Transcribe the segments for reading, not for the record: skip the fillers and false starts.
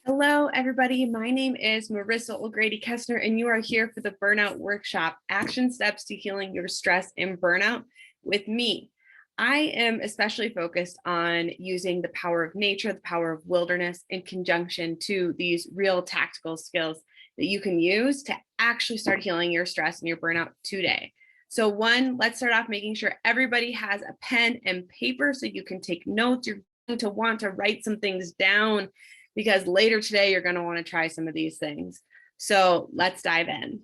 Hello, everybody. My name is Marissa Olgrady-Kessner, and you are here for the Burnout Workshop, Action Steps to Healing Your Stress and Burnout with me. I am especially focused on using the power of nature, the power of wilderness in conjunction to these real tactical skills that you can use to actually start healing your stress and your burnout today. So one, let's start off making sure everybody has a pen and paper so you can take notes. You're going to want to write some things down because later today, you're going to want to try some of these things. So let's dive in.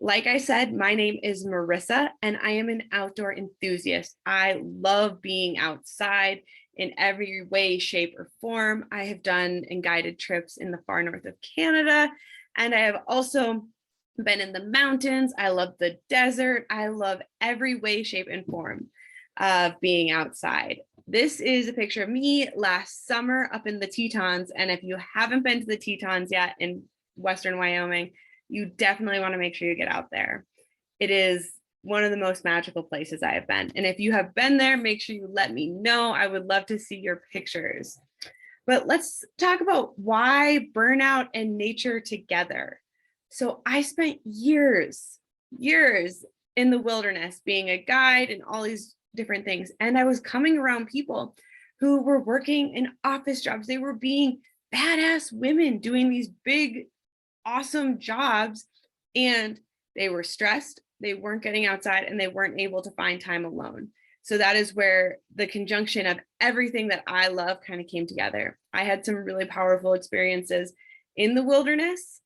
Like I said, my name is Marissa, and I am an outdoor enthusiast. I love being outside in every way, shape, or form. I have done and guided trips in the far north of Canada, and I have also been in the mountains. I love the desert. I love every way, shape, and form of being outside. This is a picture of me last summer up in the Tetons. And if you haven't been to the Tetons yet in Western Wyoming, you definitely want to make sure you get out there. It is one of the most magical places I have been. And if you have been there, make sure you let me know. I would love to see your pictures. But let's talk about why burnout and nature together. So I spent years in the wilderness being a guide and all these different things. And I was coming around people who were working in office jobs. They were being badass women doing these big, awesome jobs. And they were stressed. They weren't getting outside and they weren't able to find time alone. So that is where the conjunction of everything that I love kind of came together. I had some really powerful experiences in the wilderness,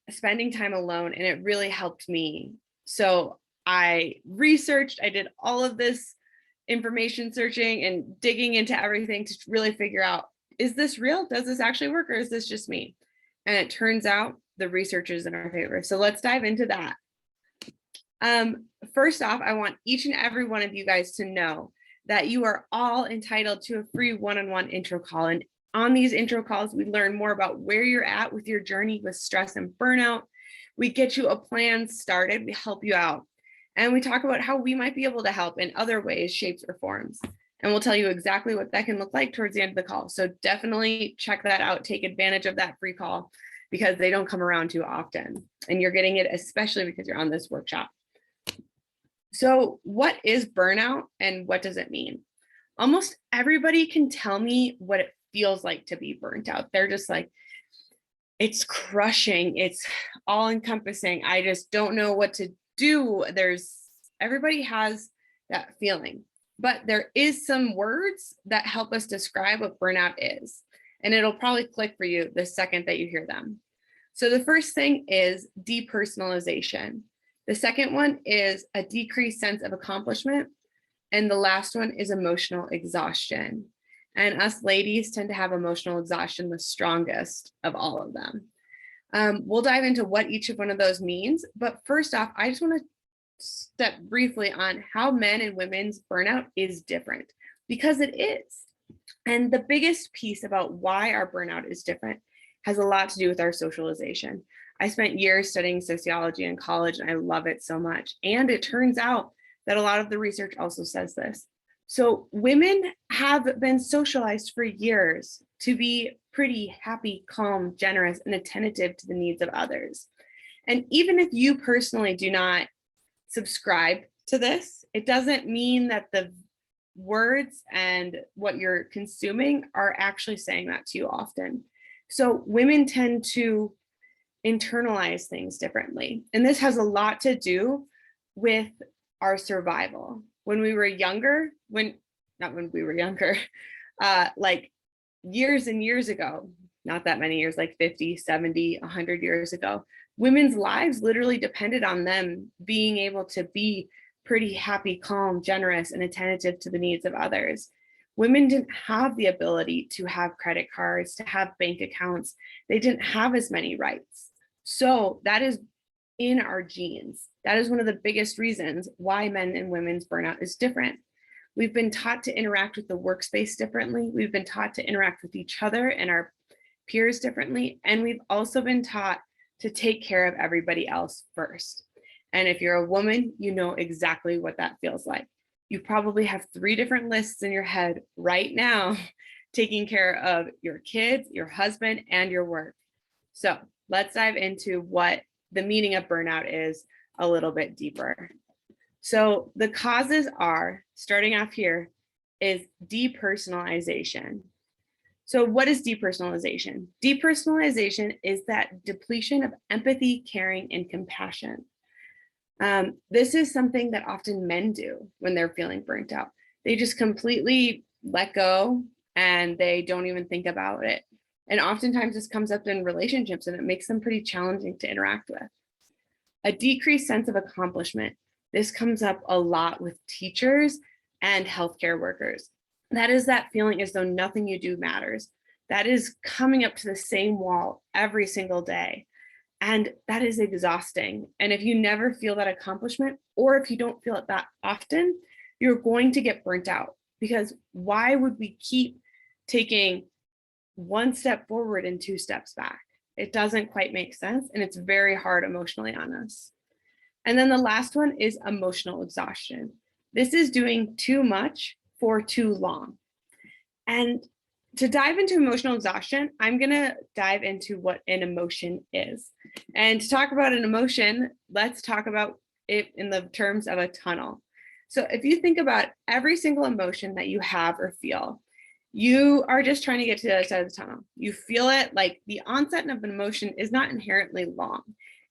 spending time alone, and it really helped me. So I researched, I did all of this information searching and digging into everything to really figure out, is this real? Does this actually work, or is this just me? And it turns out the research is in our favor. So let's dive into that. First off, I want each and every one of you guys to know that you are all entitled to a free one-on-one intro call. And on these intro calls, we learn more about where you're at with your journey with stress and burnout. We get you a plan started, we help you out. And we talk about how we might be able to help in other ways, shapes, or forms. And we'll tell you exactly what that can look like towards the end of the call. So definitely check that out. Take advantage of that free call because they don't come around too often. And you're getting it especially because you're on this workshop. So what is burnout and what does it mean? Almost everybody can tell me what it feels like to be burnt out. They're just like, it's crushing. It's all encompassing. I just don't know what to do. Everybody has that feeling, but there is some words that help us describe what burnout is. And it'll probably click for you the second that you hear them. So the first thing is depersonalization. The second one is a decreased sense of accomplishment. And the last one is emotional exhaustion. And us ladies tend to have emotional exhaustion the strongest of all of them. We'll dive into what each of one of those means. But first off, I just want to step briefly on how men and women's burnout is different, because it is. And the biggest piece about why our burnout is different has a lot to do with our socialization. I spent years studying sociology in college, and I love it so much. And it turns out that a lot of the research also says this. So women have been socialized for years to be pretty happy, calm, generous, and attentive to the needs of others. And even if you personally do not subscribe to this, it doesn't mean that the words and what you're consuming are actually saying that to you often. So women tend to internalize things differently. And this has a lot to do with our survival. When we were younger, like years and years ago, not that many years, like 50, 70, 100 years ago, women's lives literally depended on them being able to be pretty happy, calm, generous, and attentive to the needs of others. Women didn't have the ability to have credit cards, to have bank accounts. They didn't have as many rights. So that is in our genes. That is one of the biggest reasons why men and women's burnout is different. We've been taught to interact with the workspace differently. We've been taught to interact with each other and our peers differently. And we've also been taught to take care of everybody else first. And if you're a woman, you know exactly what that feels like. You probably have 3 different lists in your head right now taking care of your kids, your husband, and your work. So let's dive into what the meaning of burnout is a little bit deeper. So the causes are, starting off here, is depersonalization. So what is depersonalization? Depersonalization is that depletion of empathy, caring, and compassion. This is something that often men do when they're feeling burnt out. They just completely let go and they don't even think about it. And oftentimes this comes up in relationships and it makes them pretty challenging to interact with. A decreased sense of accomplishment. This comes up a lot with teachers and healthcare workers. That is that feeling as though nothing you do matters. That is coming up to the same wall every single day. And that is exhausting. And if you never feel that accomplishment, or if you don't feel it that often, you're going to get burnt out. Because why would we keep taking one step forward and two steps back? It doesn't quite make sense. And it's very hard emotionally on us. And then the last one is emotional exhaustion. This is doing too much for too long. And to dive into emotional exhaustion, I'm going to dive into what an emotion is. And to talk about an emotion, let's talk about it in the terms of a tunnel. So if you think about every single emotion that you have or feel, you are just trying to get to the other side of the tunnel. You feel it, like the onset of an emotion is not inherently long.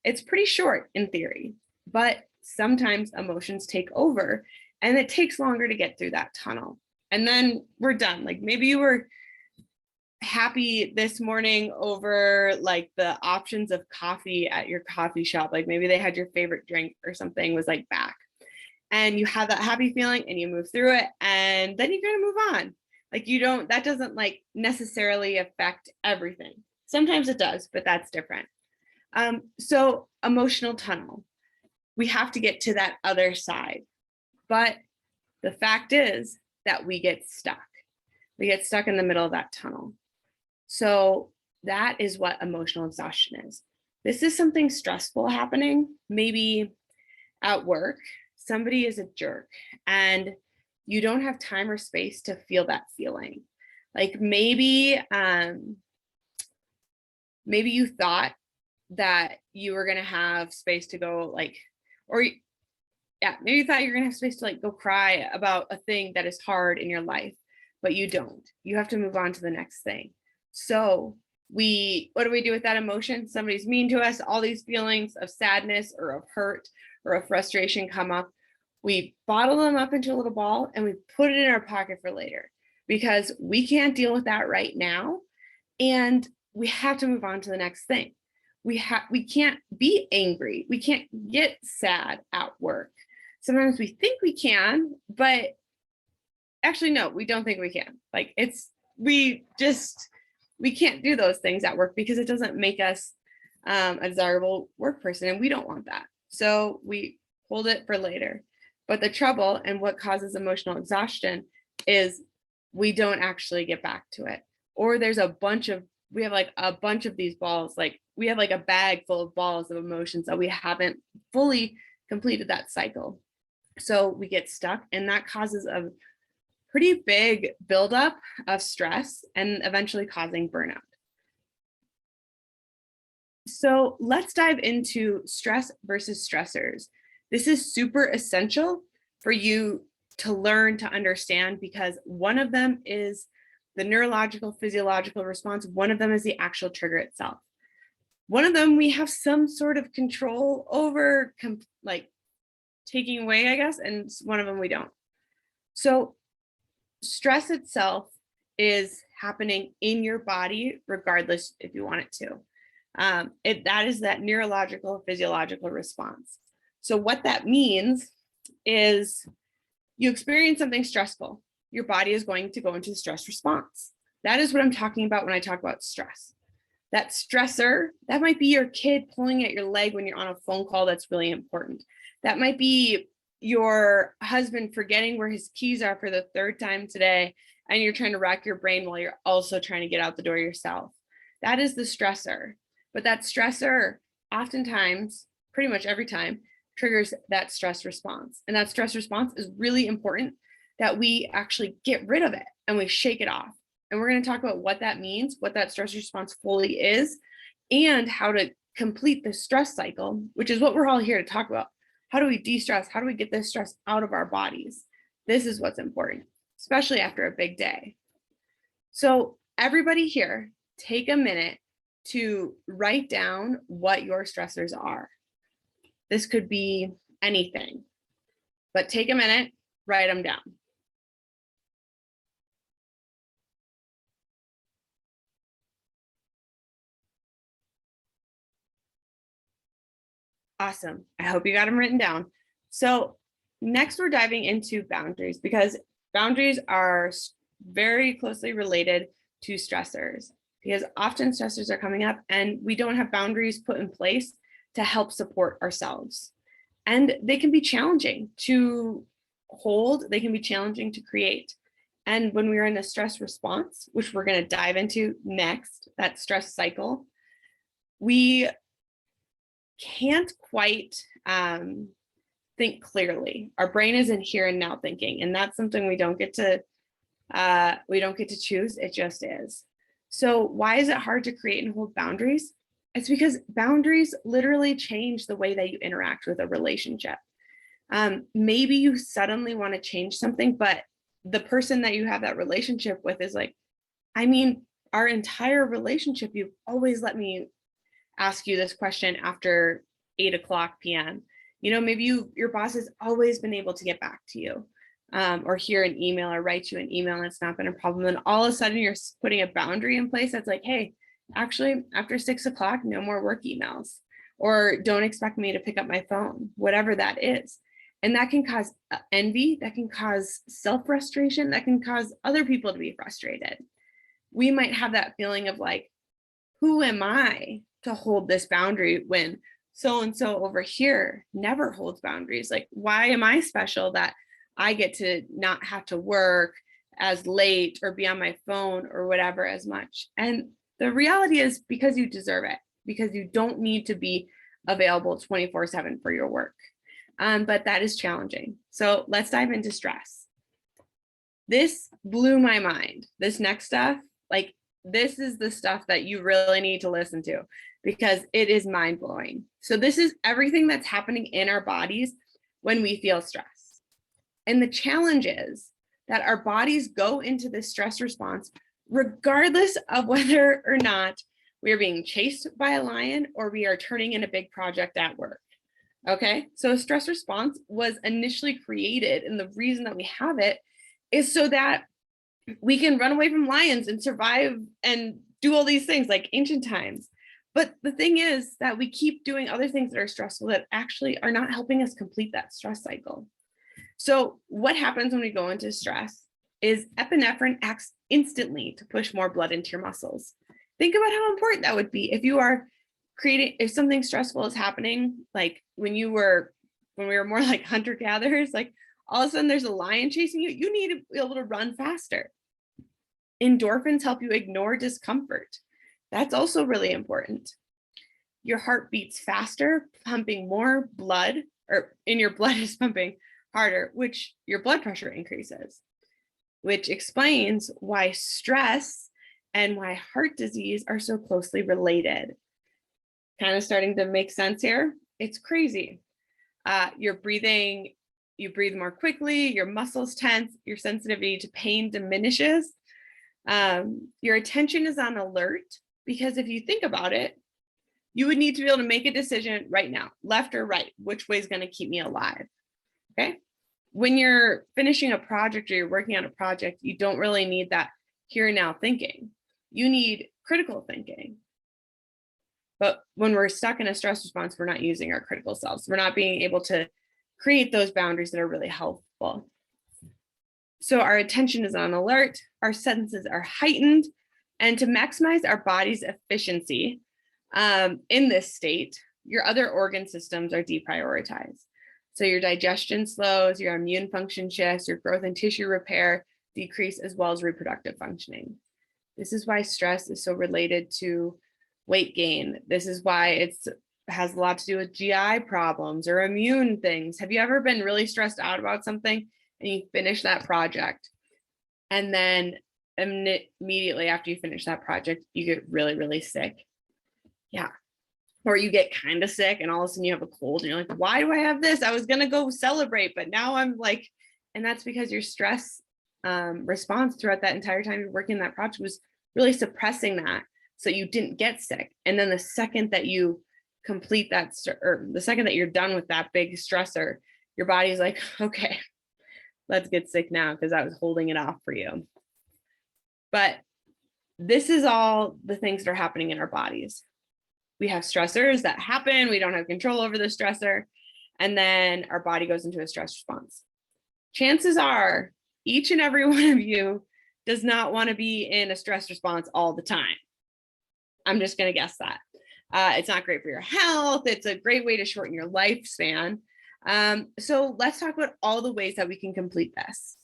It's pretty short in theory, but sometimes emotions take over and it takes longer to get through that tunnel. And then we're done. Like maybe you were happy this morning over like the options of coffee at your coffee shop. Like maybe they had your favorite drink or something was like back. And you have that happy feeling and you move through it and then you kind of move on. Like you don't, that doesn't like necessarily affect everything. Sometimes it does, but that's different. So emotional tunnel, we have to get to that other side. But the fact is that we get stuck. We get stuck in the middle of that tunnel. So that is what emotional exhaustion is. This is something stressful happening, maybe at work, somebody is a jerk and you don't have time or space to feel that feeling. Like maybe you thought that you were going to have space to go like, or yeah, maybe you thought you were going to have space to like go cry about a thing that is hard in your life, but you don't. You have to move on to the next thing. So what do we do with that emotion? Somebody's mean to us, all these feelings of sadness or of hurt or of frustration come up. We bottle them up into a little ball and we put it in our pocket for later because we can't deal with that right now. And we have to move on to the next thing. We can't be angry. We can't get sad at work. Sometimes we think we can, but actually, no, we don't think we can. Like we can't do those things at work because it doesn't make us a desirable work person and we don't want that. So we hold it for later. But the trouble and what causes emotional exhaustion is we don't actually get back to it. Or there's we have like a bunch of these balls, like we have like a bag full of balls of emotions that we haven't fully completed that cycle. So we get stuck and that causes a pretty big buildup of stress and eventually causing burnout. So let's dive into stress versus stressors. This is super essential for you to learn to understand because one of them is the neurological, physiological response. One of them is the actual trigger itself. One of them we have some sort of control over, like taking away, I guess, and one of them we don't. So stress itself is happening in your body, regardless if you want it to. That is that neurological, physiological response. So what that means is you experience something stressful. Your body is going to go into the stress response. That is what I'm talking about when I talk about stress. That stressor, that might be your kid pulling at your leg when you're on a phone call that's really important. That might be your husband forgetting where his keys are for the third time today, and you're trying to rack your brain while you're also trying to get out the door yourself. That is the stressor. But that stressor, oftentimes, pretty much every time, triggers that stress response. And that stress response is really important that we actually get rid of it and we shake it off And we're going to talk about what that means, what that stress response fully is, and how to complete the stress cycle, which is what we're all here to talk about. How do we de-stress? How do we get this stress out of our bodies? This is what's important, especially after a big day. So everybody here, take a minute to write down what your stressors are. This could be anything, but take a minute, write them down. Awesome. I hope you got them written down. So next we're diving into boundaries, because boundaries are very closely related to stressors, because often stressors are coming up and we don't have boundaries put in place to help support ourselves. And they can be challenging to hold, they can be challenging to create. And when we are in a stress response, which we're going to dive into next, that stress cycle, we can't quite think clearly. Our brain isn't here and now thinking, and that's something we don't get to choose. It just is. So why is it hard to create and hold boundaries? It's because boundaries literally change the way that you interact with a relationship. Maybe you suddenly want to change something, but the person that you have that relationship with is like, I mean, our entire relationship, you've always let me ask you this question after 8:00 p.m. You know, maybe your boss has always been able to get back to you, or hear an email or write you an email, and it's not been a problem. And all of a sudden you're putting a boundary in place that's like, hey, actually after 6:00, no more work emails, or don't expect me to pick up my phone, whatever that is. And that can cause envy, that can cause self-frustration, that can cause other people to be frustrated. We might have that feeling of like, who am I to hold this boundary when so-and-so over here never holds boundaries? Like, why am I special that I get to not have to work as late or be on my phone or whatever as much? And the reality is because you deserve it, because you don't need to be available 24/7 for your work. But that is challenging. So let's dive into stress. This blew my mind. This next stuff, like, this is the stuff that you really need to listen to because it is mind blowing. So this is everything that's happening in our bodies when we feel stress. And the challenge is that our bodies go into this stress response regardless of whether or not we are being chased by a lion or we are turning in a big project at work. Okay, so a stress response was initially created, and the reason that we have it is so that we can run away from lions and survive and do all these things like ancient times. But the thing is that we keep doing other things that are stressful that actually are not helping us complete that stress cycle. So what happens when we go into stress is epinephrine acts instantly to push more blood into your muscles. Think about how important that would be if you are creating, if something stressful is happening, like when we were more like hunter-gatherers, like all of a sudden there's a lion chasing you, you need to be able to run faster. Endorphins help you ignore discomfort. That's also really important. Your heart beats faster, pumping more blood, or in your blood is pumping harder, which your blood pressure increases, which explains why stress and why heart disease are so closely related. Kind of starting to make sense here. It's crazy. You're breathing, you breathe more quickly, your muscles tense, your sensitivity to pain diminishes. Your attention is on alert, because if you think about it, you would need to be able to make a decision right now, left or right, which way is going to keep me alive. Okay. When you're finishing a project or you're working on a project, you don't really need that here and now thinking. You need critical thinking. But when we're stuck in a stress response, we're not using our critical selves. We're not being able to create those boundaries that are really helpful. So our attention is on alert, our senses are heightened, and to maximize our body's efficiency in this state, your other organ systems are deprioritized. So your digestion slows, your immune function shifts, your growth and tissue repair decrease, as well as reproductive functioning. This is why stress is so related to weight gain. This is why it has a lot to do with GI problems or immune things. Have you ever been really stressed out about something and you finish that project and then immediately after you finish that project, you get really, really sick. Yeah. Or you get kind of sick and all of a sudden you have a cold and you're like, why do I have this? I was going to go celebrate, but now I'm like, and that's because your stress response throughout that entire time you're working on that project was really suppressing that so you didn't get sick. And then the second that you complete that, or the second that you're done with that big stressor, your body's like, okay, let's get sick now because I was holding it off for you. But this is all the things that are happening in our bodies. We have stressors that happen. We don't have control over the stressor. And then our body goes into a stress response. Chances are each and every one of you does not want to be in a stress response all the time. I'm just going to guess that. It's not great for your health. It's a great way to shorten your lifespan. So let's talk about all the ways that we can complete this.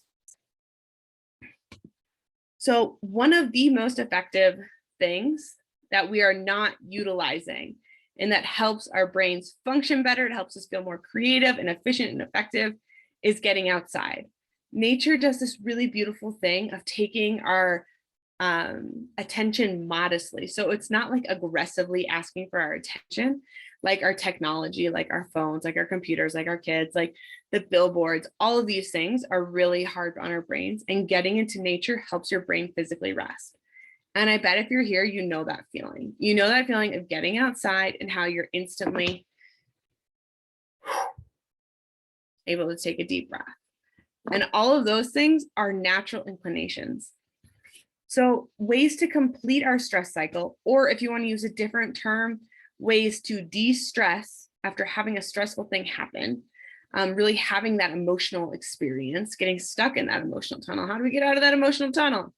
So one of the most effective things that we are not utilizing and that helps our brains function better, it helps us feel more creative and efficient and effective, is getting outside. Nature does this really beautiful thing of taking our attention modestly. So it's not like aggressively asking for our attention, like our technology, like our phones, like our computers, like our kids, like the billboards. All of these things are really hard on our brains, and getting into nature helps your brain physically rest. And I bet if you're here, you know that feeling. You know that feeling of getting outside and how you're instantly able to take a deep breath. And all of those things are natural inclinations. So ways to complete our stress cycle, or if you want to use a different term, ways to de-stress after having a stressful thing happen, really having that emotional experience, getting stuck in that emotional tunnel. How do we get out of that emotional tunnel?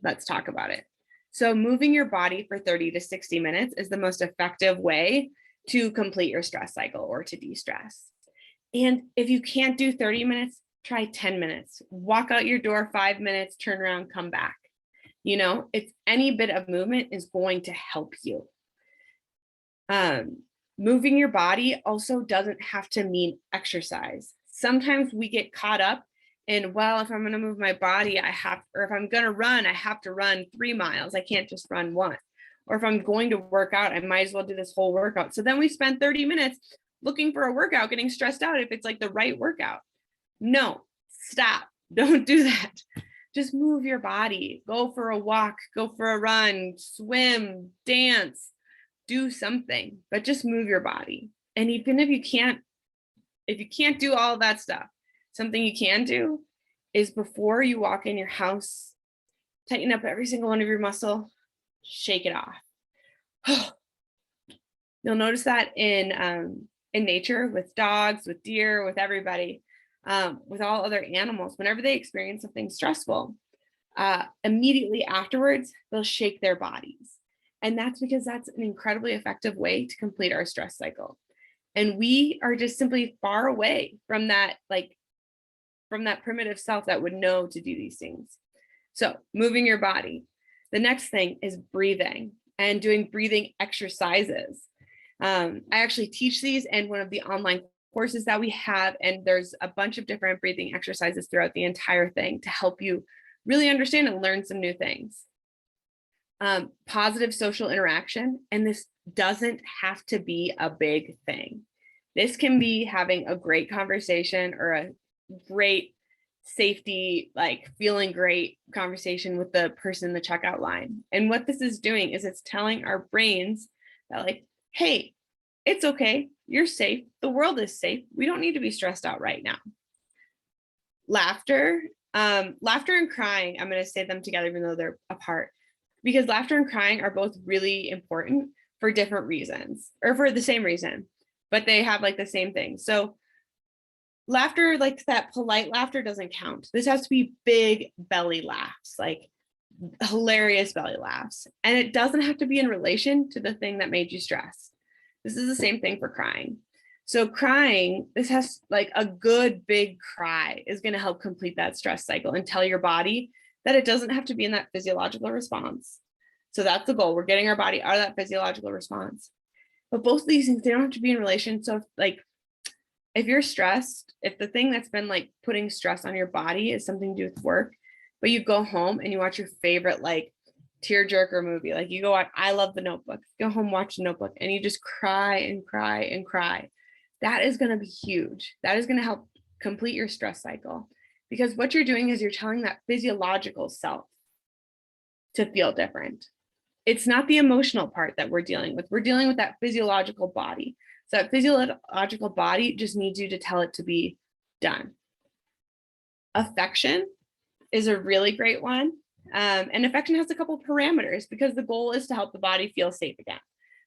Let's talk about it. So moving your body for 30 to 60 minutes is the most effective way to complete your stress cycle or to de-stress. And if you can't do 30 minutes, try 10 minutes. Walk out your door 5 minutes, turn around, come back. You know, it's any bit of movement is going to help you. Moving your body also doesn't have to mean exercise. Sometimes we get caught up in, well, if I'm going to move my body, or if I'm going to run, I have to run 3 miles. I can't just run 1. Or if I'm going to work out, I might as well do this whole workout. So then we spend 30 minutes looking for a workout, getting stressed out if it's like the right workout. No, stop. Don't do that. Just move your body. Go for a walk, go for a run, swim, dance, do something, but just move your body. And even if you can't do all of that stuff, something you can do is before you walk in your house, tighten up every single one of your muscle, shake it off. You'll notice that in nature with dogs, with deer, with everybody, with all other animals, whenever they experience something stressful, immediately afterwards, they'll shake their bodies. And that's because that's an incredibly effective way to complete our stress cycle. And we are just simply far away from that, from that primitive self that would know to do these things. So moving your body. The next thing is breathing and doing breathing exercises. I actually teach these in one of the online courses that we have, and there's a bunch of different breathing exercises throughout the entire thing to help you really understand and learn some new things. Positive social interaction, and this doesn't have to be a big thing. This can be having a great conversation or a great safety, like feeling great conversation with the person in the checkout line. And what this is doing is it's telling our brains that, like, hey, it's okay, you're safe, the world is safe, we don't need to be stressed out right now. Laughter and crying, I'm going to say them together even though they're apart, because laughter and crying are both really important for different reasons, or for the same reason, but they have like the same thing. So laughter, like that polite laughter, doesn't count. This has to be big belly laughs, like hilarious belly laughs. And it doesn't have to be in relation to the thing that made you stressed. This is the same thing for crying. So crying, this has like a good big cry is going to help complete that stress cycle and tell your body that it doesn't have to be in that physiological response. So that's the goal. We're getting our body out of that physiological response. But both of these things, they don't have to be in relation. So if you're stressed, if the thing that's been like putting stress on your body is something to do with work, but you go home and you watch your favorite like tearjerker movie. Like you go watch, I love The Notebook. Go home, watch The Notebook, and you just cry and cry and cry. That is going to be huge. That is going to help complete your stress cycle, because what you're doing is you're telling that physiological self to feel different. It's not the emotional part that we're dealing with. We're dealing with that physiological body. So that physiological body just needs you to tell it to be done. Affection is a really great one. And affection has a couple parameters, because the goal is to help the body feel safe again.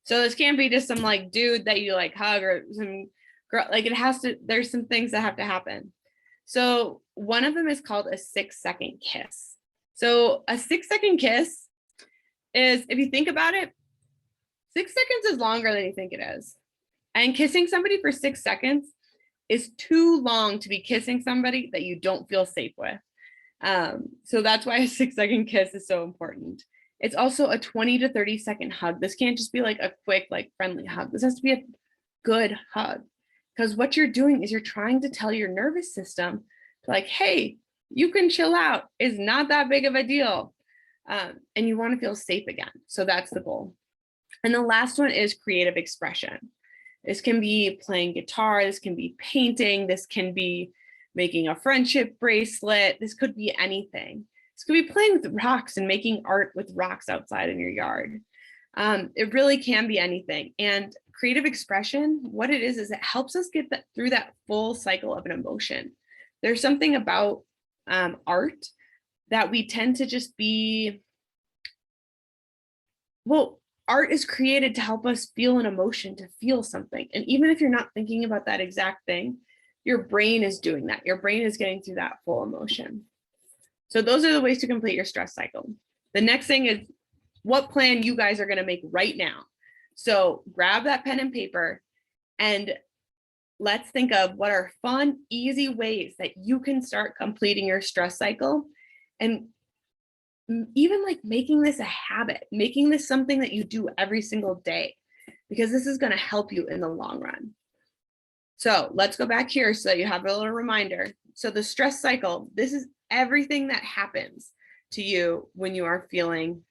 So this can't be just some like dude that you like hug, or some girl, like it has to, there's some things that have to happen. So one of them is called a 6-second kiss. So a 6-second kiss is, if you think about it, 6 seconds is longer than you think it is. And kissing somebody for 6 seconds is too long to be kissing somebody that you don't feel safe with. So that's why a 6-second kiss is so important. It's also a 20 to 30-second hug. This can't just be like a quick, like friendly hug. This has to be a good hug, because what you're doing is you're trying to tell your nervous system like, hey, you can chill out. It's not that big of a deal. And you want to feel safe again. So that's the goal. And the last one is creative expression. This can be playing guitar. This can be painting. This can be making a friendship bracelet. This could be anything. This could be playing with rocks and making art with rocks outside in your yard. It really can be anything. And creative expression, what it is it helps us get through that full cycle of an emotion. There's something about art that we tend to just be, well, art is created to help us feel an emotion, to feel something. And even if you're not thinking about that exact thing, your brain is doing that. Your brain is getting through that full emotion. So those are the ways to complete your stress cycle. The next thing is what plan you guys are going to make right now. So grab that pen and paper and let's think of what are fun, easy ways that you can start completing your stress cycle, and even like making this a habit, making this something that you do every single day, because this is going to help you in the long run. So let's go back here so that you have a little reminder. So the stress cycle, this is everything that happens to you when you are feeling,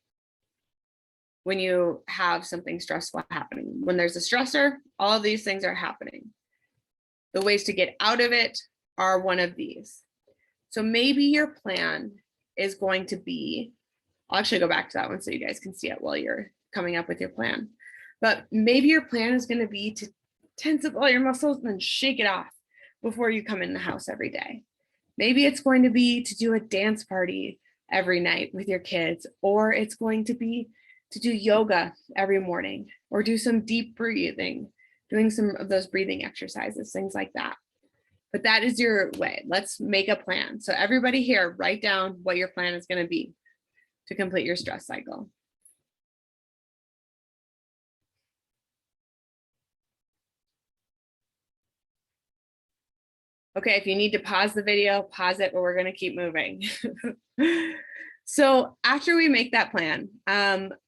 when you have something stressful happening. When there's a stressor, all of these things are happening. The ways to get out of it are one of these. So maybe your plan is going to be, I'll actually go back to that one so you guys can see it while you're coming up with your plan. But maybe your plan is going to be to tense up all your muscles and then shake it off before you come in the house every day. Maybe it's going to be to do a dance party every night with your kids, or it's going to be to do yoga every morning, or do some deep breathing, doing some of those breathing exercises, things like that. But that is your way. Let's make a plan. So everybody here, write down what your plan is going to be to complete your stress cycle. Okay, if you need to pause the video, pause it, but we're going to keep moving. So after we make that plan,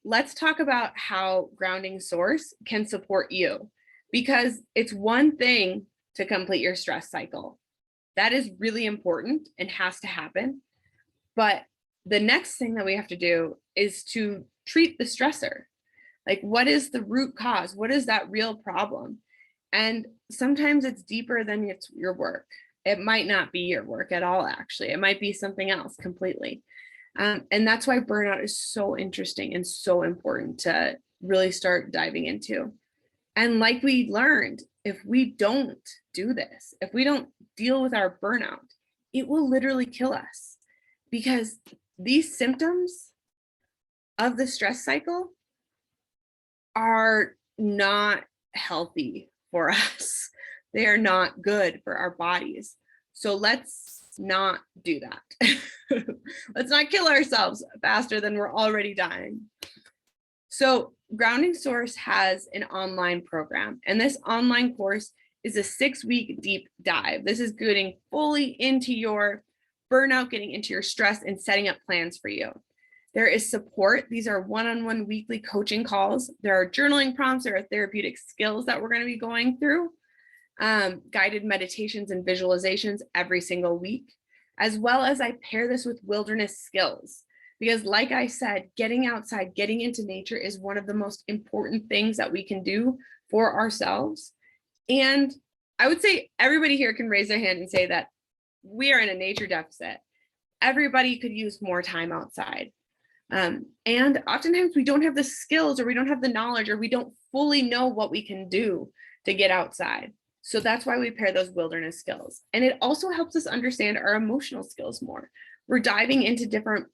let's talk about how Grounding Source can support you, because it's one thing to complete your stress cycle. That is really important and has to happen. But the next thing that we have to do is to treat the stressor. Like, what is the root cause? What is that real problem? And sometimes it's deeper than it's your work. It might not be your work at all, actually. It might be something else completely. And that's why burnout is so interesting and so important to really start diving into. And like we learned, if we don't do this, if we don't deal with our burnout, it will literally kill us, because these symptoms of the stress cycle are not healthy for us. They are not good for our bodies. So let's not do that. Let's not kill ourselves faster than we're already dying. So Grounding Source has an online program, and this online course is a 6-week deep dive. This is getting fully into your burnout, getting into your stress, and setting up plans for you. There is support. These are one-on-one weekly coaching calls. There are journaling prompts. There are therapeutic skills that we're going to be going through, guided meditations and visualizations every single week. as well as I pair this with wilderness skills. Because like I said, getting outside, getting into nature is one of the most important things that we can do for ourselves. And I would say everybody here can raise their hand and say that we are in a nature deficit. Everybody could use more time outside. And oftentimes we don't have the skills, or we don't have the knowledge, or we don't fully know what we can do to get outside. So that's why we pair those wilderness skills. And it also helps us understand our emotional skills more. We're diving into different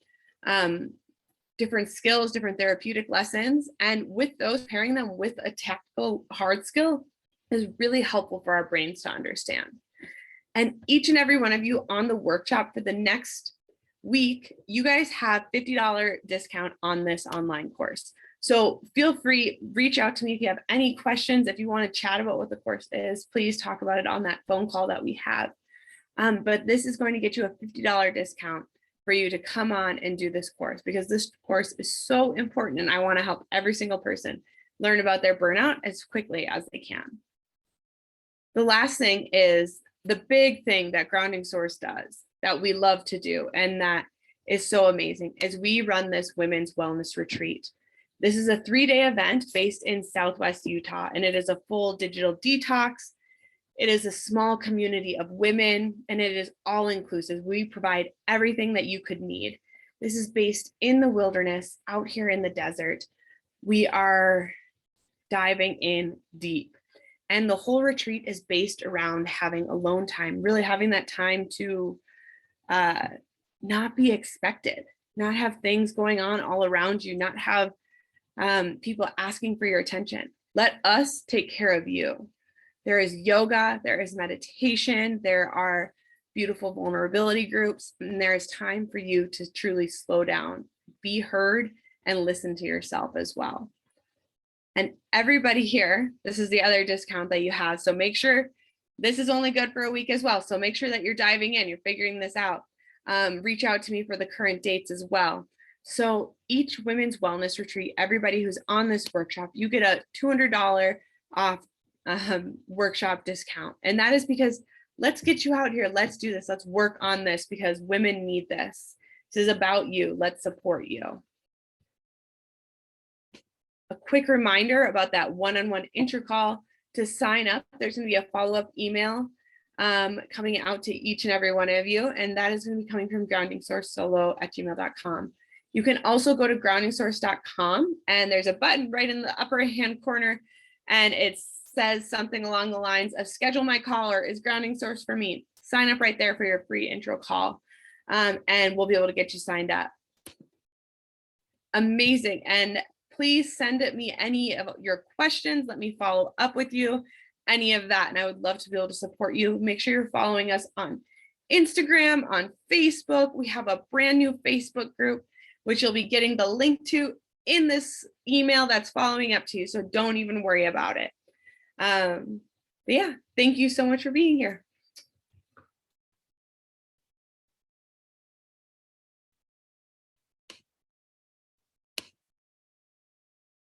skills, different therapeutic lessons. And with those, pairing them with a tactical hard skill is really helpful for our brains to understand. And each and every one of you on the workshop for the next week, you guys have $50 discount on this online course. So feel free, reach out to me if you have any questions. If you want to chat about what the course is, please talk about it on that phone call that we have. But this is going to get you a $50 discount for you to come on and do this course, because this course is so important, and I want to help every single person learn about their burnout as quickly as they can. The last thing is the big thing that Grounding Source does that we love to do, and that is so amazing, is we run this women's wellness retreat. This is a 3-day event based in Southwest Utah, and it is a full digital detox. It is a small community of women, and it is all inclusive. We provide everything that you could need. This is based in the wilderness, out here in the desert. We are diving in deep. And the whole retreat is based around having alone time, really having that time to not be expected, not have things going on all around you, not have people asking for your attention. Let us take care of you. There is yoga, there is meditation, there are beautiful vulnerability groups, and there is time for you to truly slow down, be heard, and listen to yourself as well. And everybody here, this is the other discount that you have. So make sure, this is only good for a week as well. So make sure that you're diving in, you're figuring this out. Reach out to me for the current dates as well. So each women's wellness retreat, everybody who's on this workshop, you get a $200 off workshop discount. And that is because let's get you out here. Let's do this. Let's work on this, because women need this. This is about you. Let's support you. A quick reminder about that one-on-one intro call. To sign up, there's going to be a follow-up email coming out to each and every one of you, and that is going to be coming from groundingsourcesolo@gmail.com. You can also go to groundingsource.com, and there's a button right in the upper hand corner, and it says something along the lines of schedule my call, or is Grounding Source for me? Sign up right there for your free intro call, and we'll be able to get you signed up. Amazing. And please send me any of your questions. Let me follow up with you, any of that. And I would love to be able to support you. Make sure you're following us on Instagram, on Facebook. We have a brand new Facebook group, which you'll be getting the link to in this email that's following up to you. So don't even worry about it. But yeah, thank you so much for being here.